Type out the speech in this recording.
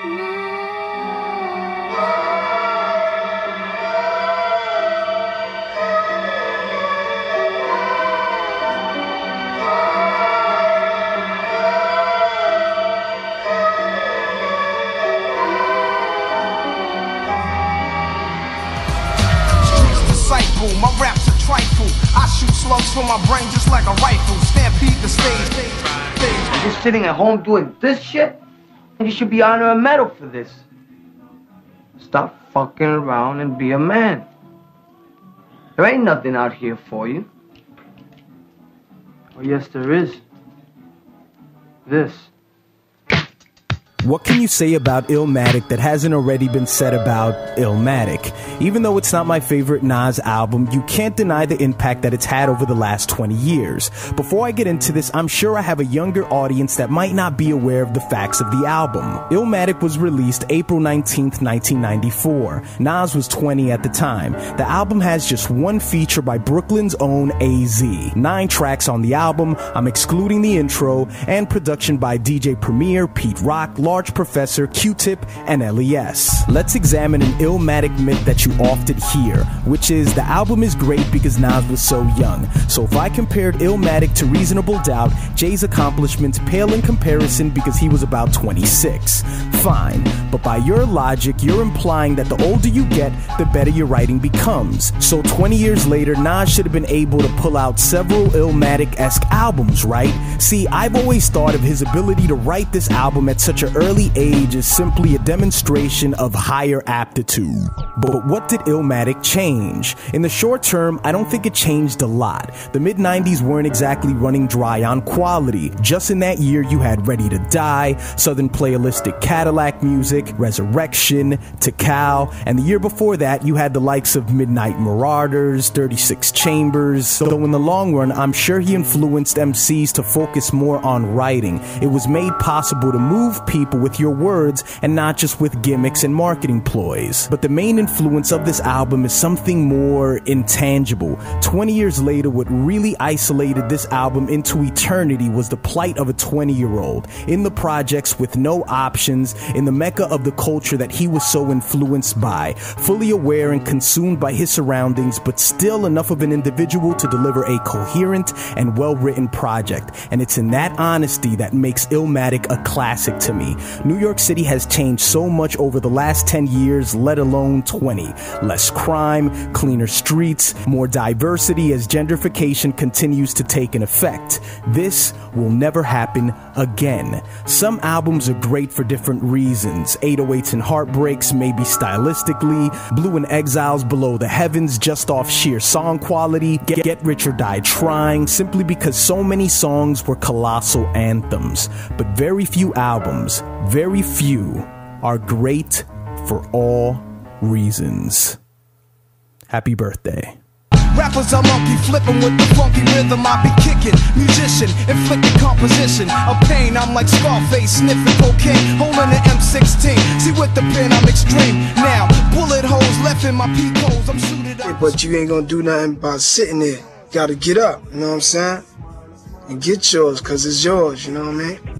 My raps are trifle. I shoot slugs from my brain just like a rifle. Stampede the stage. You're just sitting at home doing this shit? And you should be honored a medal for this. Stop fucking around and be a man. There ain't nothing out here for you. Oh yes, there is. This. What can you say about Illmatic that hasn't already been said about Illmatic? Even though it's not my favorite Nas album, you can't deny the impact that it's had over the last 20 years. Before I get into this, I'm sure I have a younger audience that might not be aware of the facts of the album. Illmatic was released April 19th, 1994. Nas was 20 at the time. The album has just one feature by Brooklyn's own AZ. 9 tracks on the album, I'm excluding the intro, and production by DJ Premier, Pete Rock, Large Professor, Q-Tip, and LES. Let's examine an Illmatic myth that you often hear, which is the album is great because Nas was so young. So if I compared Illmatic to Reasonable Doubt, Jay's accomplishments pale in comparison because he was about 26. Fine, but by your logic, you're implying that the older you get, the better your writing becomes. So 20 years later, Nas should have been able to pull out several Illmatic-esque albums, right? See, I've always thought of his ability to write this album at such an early age is simply a demonstration of higher aptitude. But what did Illmatic change? In the short term, I don't think it changed a lot. The mid-90s weren't exactly running dry on quality. Just in that year, you had Ready to Die, Southern Playalistic Cadillac Music, Resurrection, Tikal, and the year before that, you had the likes of Midnight Marauders, 36 Chambers. Though in the long run, I'm sure he influenced MCs to focus more on writing. It was made possible to move people with your words and not just with gimmicks and marketing ploys. But the main influence of this album is something more intangible. 20 years later, what really isolated this album into eternity was the plight of a 20-year-old in the projects with no options, in the mecca of the culture that he was so influenced by, fully aware and consumed by his surroundings, but still enough of an individual to deliver a coherent and well-written project. And it's in that honesty that makes Illmatic a classic to me. New York City has changed so much over the last 10 years, let alone 20. Less crime, cleaner streets, more diversity as gentrification continues to take an effect. This will never happen again. Some albums are great for different reasons. 808s and Heartbreaks, maybe stylistically. Blue and Exiles, Below the Heavens, just off sheer song quality. Get Rich or Die Trying, simply because so many songs were colossal anthems. But very few albums, very few, are great for all reasons. Happy birthday. Rappers are monkey flipping with the funky rhythm I be kicking. Musician, inflicting composition of pain. I'm like Scarface, sniffing cocaine, holding an M16. See with the pen I'm extreme. Now, bullet holes left in my peak holes. I'm suited up. Yeah, but you ain't gonna do nothing by sitting there. Gotta get up, you know what I'm saying? And get yours, cause it's yours, you know what I mean?